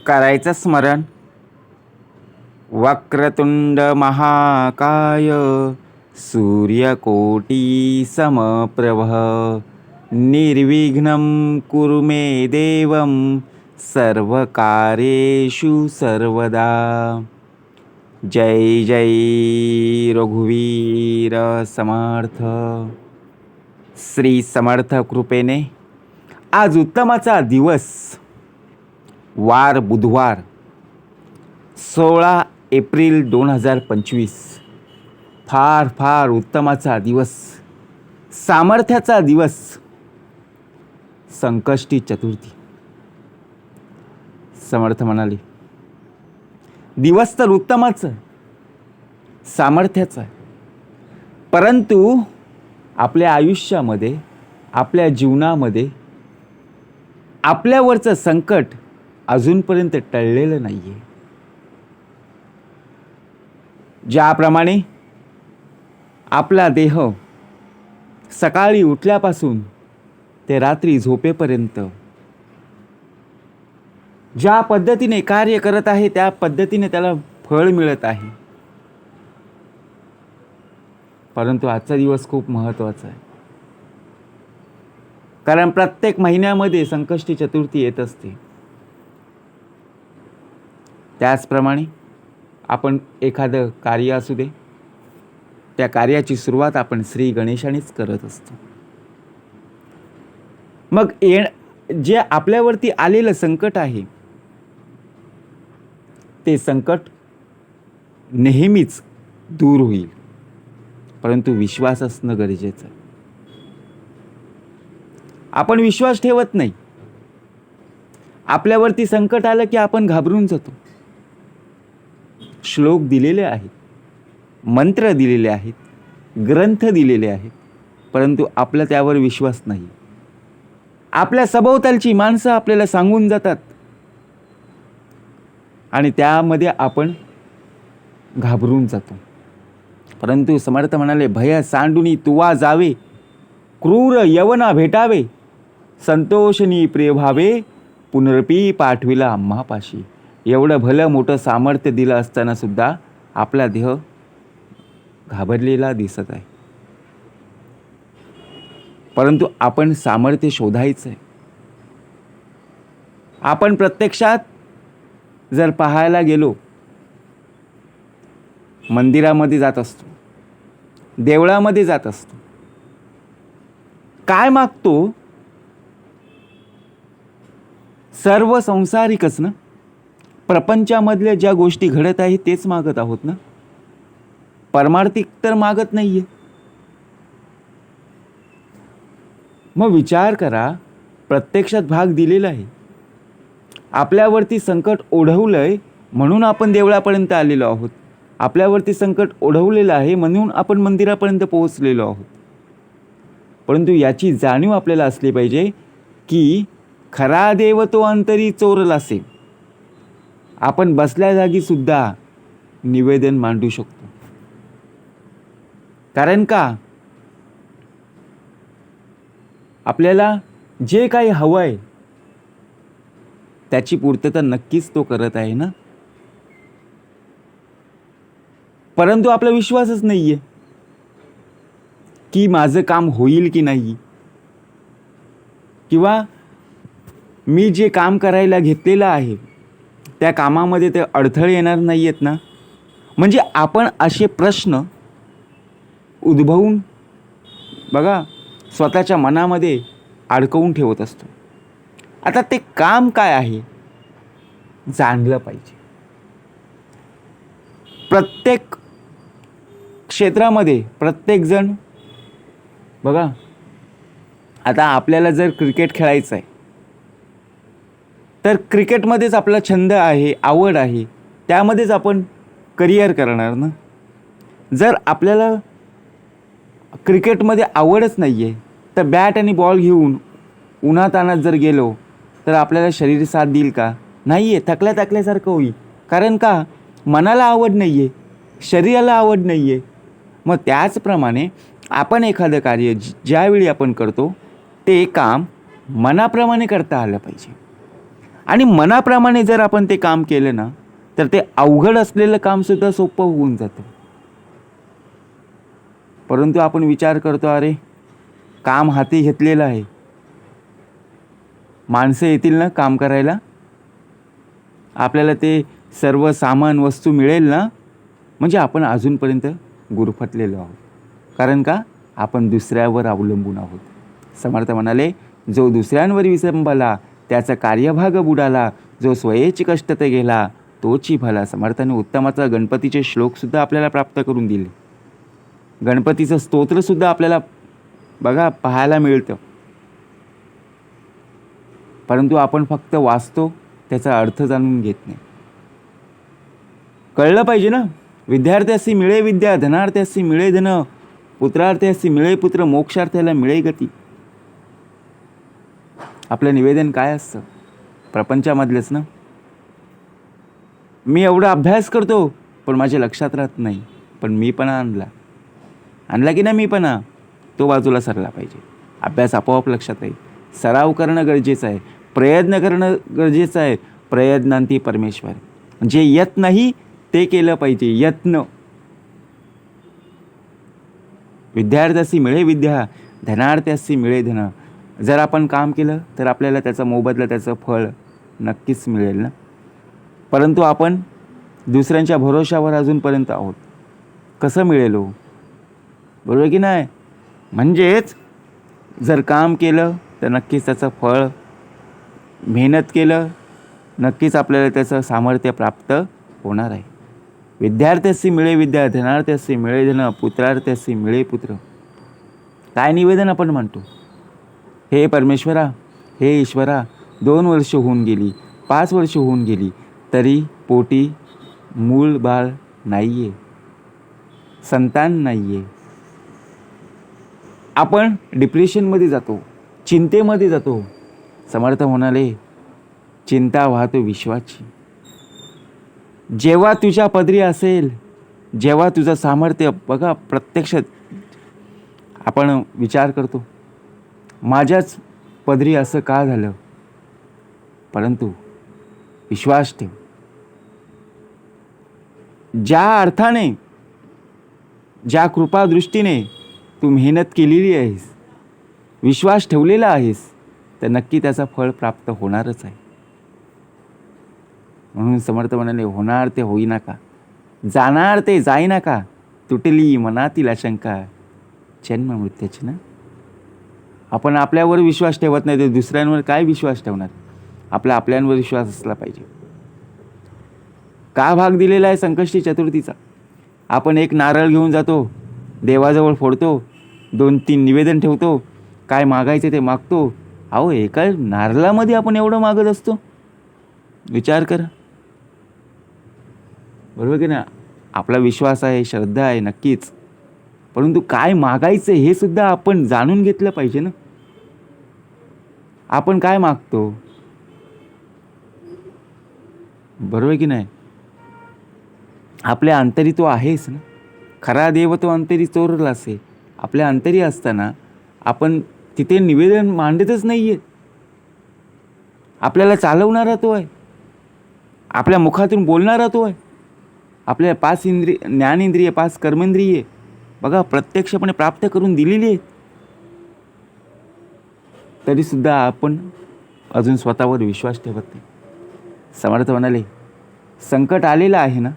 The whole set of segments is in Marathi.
करायचं स्मरण. वक्रतुंड महाकाय सूर्यकोटी समप्रभ निर्विघ्नं कुरु मे देवं सर्वकार्येषु सर्वदा. जय जय रघुवीर समर्थ. श्री समर्थ कृपेने आज उत्तमाचा दिवस, वार बुधवार 16 एप्रिल 2025. फार फार उत्तमाचा दिवस, सामर्थ्याचा दिवस, संकष्टी चतुर्थी. समर्थ म्हणाले, दिवस तर उत्तमाच आहे, सामर्थ्याचा आहे, परंतु आपल्या आयुष्यामध्ये, आपल्या जीवनामध्ये आपल्यावरचं संकट अजूनपर्यंत टळलेलं नाही आहे. ज्याप्रमाणे आपला देह सकाळी उठल्यापासून ते रात्री झोपेपर्यंत ज्या पद्धतीने कार्य करत आहे, त्या पद्धतीने त्याला फळ मिळत आहे. परंतु आजचा दिवस खूप महत्त्वाचा आहे, कारण प्रत्येक महिन्यामध्ये संकष्टी चतुर्थी येत असते. त्याचप्रमाणे आपण एखादं कार्य असू दे, त्या कार्याची सुरुवात आपण श्री गणेशानेच करत असतो. मग जे आपल्यावरती आलेलं संकट आहे, ते संकट नेहमीच दूर होईल, परंतु विश्वास असणं गरजेचं आहे. आपण विश्वास ठेवत नाही. आपल्यावरती संकट आलं की आपण घाबरून जातो. श्लोक दिलेले आहेत, मंत्र दिलेले आहेत, ग्रंथ दिलेले आहेत, परंतु आपला त्यावर विश्वास नाही. आपल्या सभोवतालची माणसं आपल्याला सांगून जातात आणि त्यामध्ये आपण घाबरून जातो. परंतु समर्थ म्हणाले, भय सांडुनी तुवा जावे, क्रूर यवना भेटावे, संतोषनी प्रिय भावे, पुनरपी पाठविला आम्हापाशी. एवढं भलं मोठं सामर्थ्य दिलं असताना सुद्धा आपला देह घाबरलेला दिसत आहे. परंतु आपण सामर्थ्य शोधायचं आहे. आपण प्रत्यक्षात जर पाहायला गेलो, मंदिरामध्ये जात असतो, देवळामध्ये जात असतो, काय मागतो? सर्व संसारिकच ना, प्रपंचामधल्या ज्या गोष्टी घडत आहेत तेच मागत आहोत ना. परमार्थिक तर मागत नाहीये. मग विचार करा, प्रत्यक्षात भाग दिलेला आहे, आपल्यावरती संकट ओढवलंय म्हणून आपण देवळापर्यंत आलेलो आहोत. आपल्यावरती संकट ओढवलेलं आहे म्हणून आपण मंदिरापर्यंत पोहोचलेलो आहोत. परंतु याची जाणीव आपल्याला असली पाहिजे की खरा देव तो अंतरी चोरलासे. आपण बसल्या जागी सुद्धा निवेदन मांडू शकतो. कारण का, आपल्याला जे काही हवंय त्याची पूर्तता नक्कीच तो करत आहे ना. परंतु आपला विश्वासच नाहीये की माझं काम होईल की नाही, किंवा मी जे काम करायला घेतलेलं आहे त्या कामामध्ये ते अडथळे येणार नाही आहेत ना. म्हणजे आपण असे प्रश्न उद्भवून बघा स्वतःच्या मनामध्ये अडकवून ठेवत असतो. आता ते काम काय आहे जाणलं पाहिजे. प्रत्येक क्षेत्रामध्ये प्रत्येकजण बघा, आता आपल्याला जर क्रिकेट खेळायचं आहे तर क्रिकेटमध्येच आपला छंद आहे, आवड आहे, त्यामध्येच आपण करिअर करणार ना. जर आपल्याला क्रिकेटमध्ये आवडच नाही आहे तर बॅट आणि बॉल घेऊन उन्हातानात जर गेलो तर आपल्याला शरीर साथ देईल का? नाही आहे, थकल्यासारखं होईल. कारण का, मनाला आवड नाही आहे, शरीराला आवड नाही आहे. मग त्याचप्रमाणे आपण एखादं कार्य ज्यावेळी आपण करतो ते काम मनाप्रमाणे करता आलं पाहिजे. आणि मनाप्रमाणे जर आपण ते काम केलं ना, तर ते अवघड असलेलं कामसुद्धा सोपं होऊन जातं. परंतु आपण विचार करतो, अरे काम हाती घेतलेलं आहे, माणसं येतील ना काम करायला, आपल्याला ते सर्व सामान वस्तू मिळेल ना, म्हणजे आपण अजूनपर्यंत गुरफटलेलो आहोत. कारण का? आपण दुसऱ्यावर अवलंबून आहोत. समर्थ म्हणाले, जो दुसऱ्यांवर विसंबला त्याचा कार्यभाग बुडाला, जो स्वयेची कष्ट ते गेला तोची भला. समर्थाने उत्तमाचा गणपतीचे श्लोकसुद्धा आपल्याला प्राप्त करून दिले. गणपतीचं स्तोत्रसुद्धा आपल्याला बघा पाहायला मिळतं. परंतु आपण फक्त वाचतो, त्याचा अर्थ जाणून घेत नाही. कळलं पाहिजे ना, विद्यार्थ्यासी मिळे विद्या, धनार्थ्यासी मिळे धन, पुत्रार्थ्यासी मिळे पुत्र, मोक्षार्थ्याला मिळे गती. आपलं निवेदन काय असतं? प्रपंचामधलेच ना. मी एवढा अभ्यास करतो पण माझ्या लक्षात राहत नाही, पण मीपणा आणला की ना मीपणा, तो बाजूला सरला पाहिजे. अभ्यास आपोआप लक्षात राहील. सराव करणं गरजेचं आहे, प्रयत्न करणं गरजेचं आहे. प्रयत्नांती परमेश्वर. जे येत नाही ते केलं पाहिजे. यत्न. विद्यार्थ्यासी मिळे विद्या, धनार्थ्यासी मिळे धन. जर आपण काम केलं तर आपल्याला त्याचा मोबदला, त्याचं फळ नक्कीच मिळेल ना. परंतु आपण दुसऱ्यांच्या भरोशावर अजूनपर्यंत आहोत. कसं मिळेल हो? बरोबर की नाही? म्हणजेच जर काम केलं तर नक्कीच त्याचं फळ, मेहनत केलं नक्कीच आपल्याला त्याचं सामर्थ्य प्राप्त होणार आहे. विद्यार्थ्यासी मिळे विद्या, धनार्थ्यासी मिळे धन, पुत्रार्थ्यासी मिळे पुत्र. काय निवेदन आपण म्हणतो? हे परमेश्वरा, हे ईश्वरा, 2 वर्ष होऊन गेली, 5 वर्ष होऊन गेली, तरी पोटी मूल बाळ नाही आहे, संतान नाही आहे. आपण डिप्रेशनमध्ये जातो, चिंतेमध्ये जातो. समर्थ म्हणाले, चिंता वाहतो विश्वाची. जेव्हा तुझ्या पदरी असेल, जेव्हा तुझं सामर्थ्य बघा, प्रत्यक्षात आपण विचार करतो, माझ्याच पदरी असं का झालं? परंतु विश्वास ठेव. ज्या अर्थाने, ज्या कृपादृष्टीने तू मेहनत केलेली आहेस, विश्वास ठेवलेला आहेस, तर नक्की त्याचा फळ प्राप्त होणारच आहे. म्हणून समर्थ म्हणाले, होणार ते होईना का, जाणार ते जाईना का, तुटली मनातील आशंका जन्म मृत्यूची ना. आपण आपल्यावर विश्वास ठेवत नाही, तर दुसऱ्यांवर काय विश्वास ठेवणार? आपल्यांवर विश्वास असला पाहिजे. का भाग दिलेला आहे संकष्टी चतुर्थीचा? आपण एक नारळ घेऊन जातो, देवाजवळ फोडतो, 2-3 निवेदन ठेवतो, काय मागायचे ते मागतो. अहो, एका नारळामध्ये आपण एवढं मागत असतो, विचार करा. बरोबर की ना? आपला विश्वास आहे, श्रद्धा आहे नक्कीच, परंतु काय मागायचं हे सुद्धा आपण जाणून घेतलं पाहिजे ना. आपण काय मागतो? बरोबर की नाही? आपल्या अंतरी तो आहेच ना. खरा देव तो अंतरी चोरला असे. आपल्या अंतरी असताना आपण तिथे निवेदन मांडतच नाहीये. आपल्याला चालवणारा तो आहे, आपल्या मुखातून बोलणारा तो आहे. आपल्या 5 ज्ञानेंद्रिय, 5 कर्मेंद्रिय बघा प्रत्यक्षपणे प्राप्त करून दिलेली आहेत. तरीसुद्धा आपण अजून स्वतःवर विश्वास ठेवत नाही. समर्थ म्हणाले, संकट आलेलं आहे ना,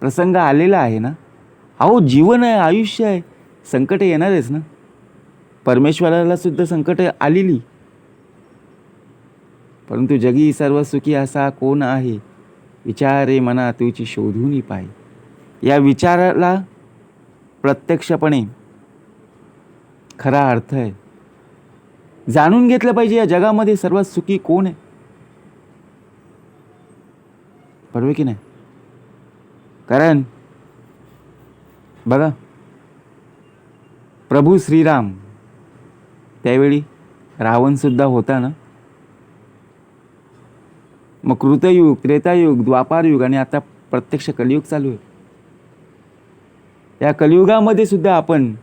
प्रसंग आलेला आहे ना. अहो, जीवन आहे, आयुष्य आहे, संकट येणारच ना. परमेश्वराला सुद्धा संकट आलेली. परंतु जगी सर्व सुखी असा कोण आहे, विचारे मना तुझी शोधून पाय. या विचाराला प्रत्यक्षपणे खरा अर्थ आहे. जाणून घेतलं पाहिजे, या जगामध्ये सर्वात सुखी कोण आहे. बरोबर की नाही? कारण बघा, प्रभू श्रीराम त्यावेळी रावण सुद्धा होता ना. मग कृतयुग, त्रेतायुग, द्वापारयुग आणि आता प्रत्यक्ष कलियुग चालू आहे. या कलियुगामध्ये सुद्धा आपण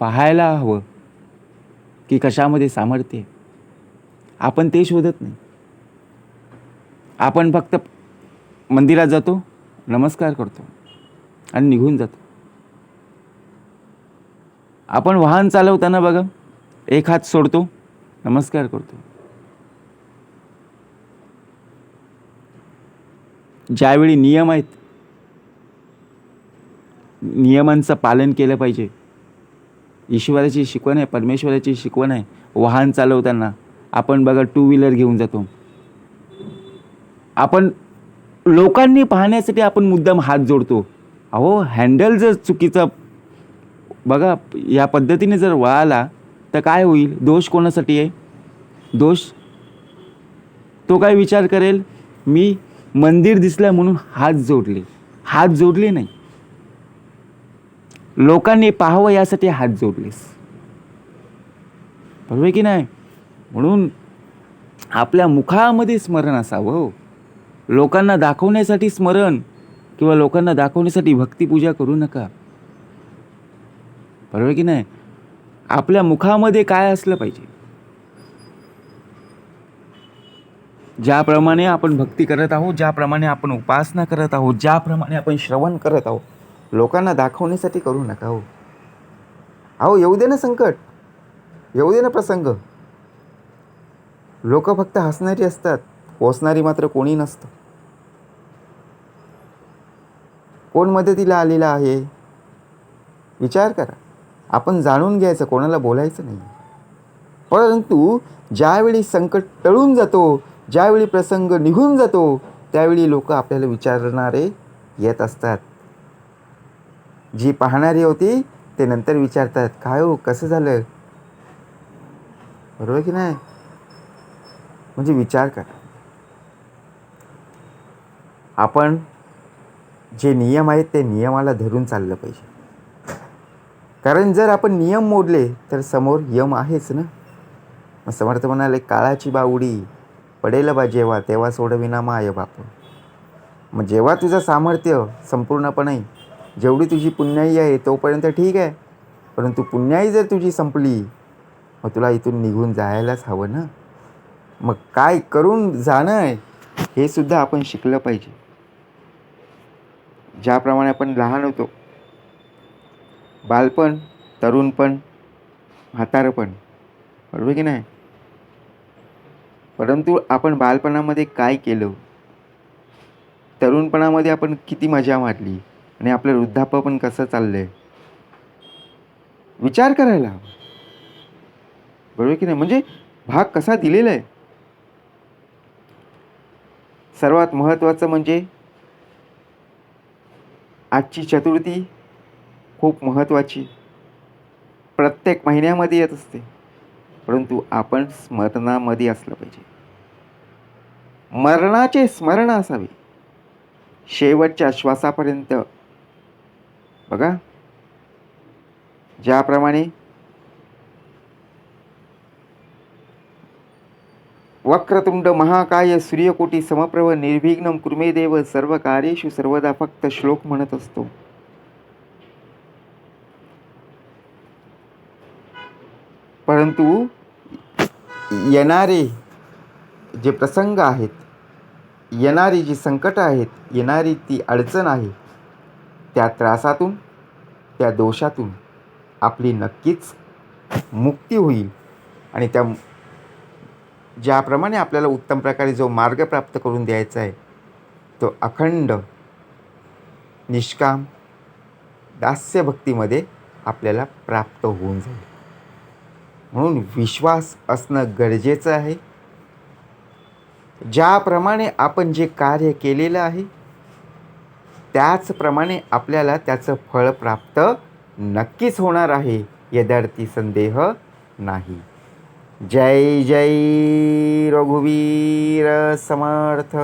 पाहायला हवं की कशामध्ये सामर्थ्य आहे. आपण ते शोधत नाही. आपण फक्त मंदिरात जातो, नमस्कार करतो आणि निघून जातो. आपण वाहन चालवताना बघा, एक हात सोडतो, नमस्कार करतो. ज्यावेळी नियम आहेत, नियमांचं पालन केलं पाहिजे. ईश्वराची शिकवण आहे, परमेश्वराची शिकवण आहे. वाहन चालवताना आपण बघा टू व्हीलर घेऊन जातो, आपण लोकांनी पाहण्यासाठी आपण मुद्दाम हात जोडतो. अहो, हँडल जर चुकीचा बघा या पद्धतीने जर वळाला तर काय होईल? दोष कोणासाठी आहे? दोष तो काय विचार करेल, मी मंदिर दिसलं म्हणून हात जोडले. हात जोडले नाही, लोकांनी पाहावं यासाठी हात जोडलेस. बरोबर की नाही? म्हणून आपल्या मुखामध्ये स्मरण असावं हो. लोकांना दाखवण्यासाठी स्मरण किंवा लोकांना दाखवण्यासाठी भक्तिपूजा करू नका. बरोबर की नाही? आपल्या मुखामध्ये काय असलं पाहिजे? ज्याप्रमाणे आपण भक्ती करत आहोत, ज्याप्रमाणे आपण उपासना करत आहोत, ज्याप्रमाणे आपण श्रवण करत आहोत, लोकांना दाखवण्यासाठी करू नका हो. अहो, येऊ दे ना संकट, येऊ दे ना प्रसंग. लोक फक्त हसणारी असतात, पोचणारी मात्र कोणी नसतं. कोण मदतीला आलेला आहे? विचार करा. आपण जाणून घ्यायचं, कोणाला बोलायचं नाही. परंतु ज्यावेळी संकट टळून जातो, ज्यावेळी प्रसंग निघून जातो, त्यावेळी लोक आपल्याला विचारणारे येत असतात. जी पाहणारी होती ते नंतर विचारतात, काय हो, कसं झालं? बरोबर की नाही? म्हणजे विचार करा. आपण जे नियम आहेत ते नियमाला धरून चाललं पाहिजे. कारण जर आपण नियम मोडले तर समोर यम आहेच ना. मग समर्थ म्हणाले, काळाची बावडी पडेल बा जेव्हा, तेव्हा सोडविना माय बाप. मग जेव्हा तुझं सामर्थ्य संपूर्णपणे, जेवढी तुझी पुण्याई आहे तोपर्यंत ठीक आहे. परंतु पुण्याई जर तुझी संपली, मग तुला इथून निघून जायलाच हवं ना. मग काय करून जाणं आहे हे सुद्धा आपण शिकलं पाहिजे. ज्याप्रमाणे आपण लहान होतो, बालपण, तरुणपण, म्हातारपण, बरोबर की नाही? परंतु आपण बालपणामध्ये काय केलं, तरुणपणामध्ये आपण किती मजा मारली, आणि आपलं वृद्धापन कसं चाललंय, विचार करायला हवा. बरोबर की नाही? म्हणजे भाग कसा दिलेला आहे. सर्वात महत्त्वाचं म्हणजे आजची चतुर्थी खूप महत्त्वाची, प्रत्येक महिन्यामध्ये येत असते. परंतु आपण स्मरणामध्ये असलं पाहिजे. मरणाचे स्मरण असावे शेवटच्या श्वासापर्यंत. बघा, ज्याप्रमाणे वक्रतुंड महाकाय सूर्यकोटी समप्रभ निर्विघ्नं कुर्मे देव सर्व कार्येषु सर्वदा फक्त श्लोक म्हणत असतो. परंतु येणारे जे प्रसंग आहेत, येणारी जी संकट आहेत, येणारी ती अडचण आहे, त्या त्रासातून, त्या दोषातून आपली नक्कीच मुक्ती होईल. आणि त्या ज्याप्रमाणे आपल्याला उत्तम प्रकारे जो मार्ग प्राप्त करून द्यायचा आहे, तो अखंड निष्काम दास्य भक्तीमध्ये आपल्याला प्राप्त होऊन जाईल. म्हणून विश्वास असणं गरजेचं आहे. ज्याप्रमाणे आपण जे कार्य केलेलं आहे त्याचप्रमाणे आपल्याला त्याचं फळ प्राप्त नक्कीच होणार आहे, यद्यार्थी संदेह नाही. जय जय रघुवीर समर्थ.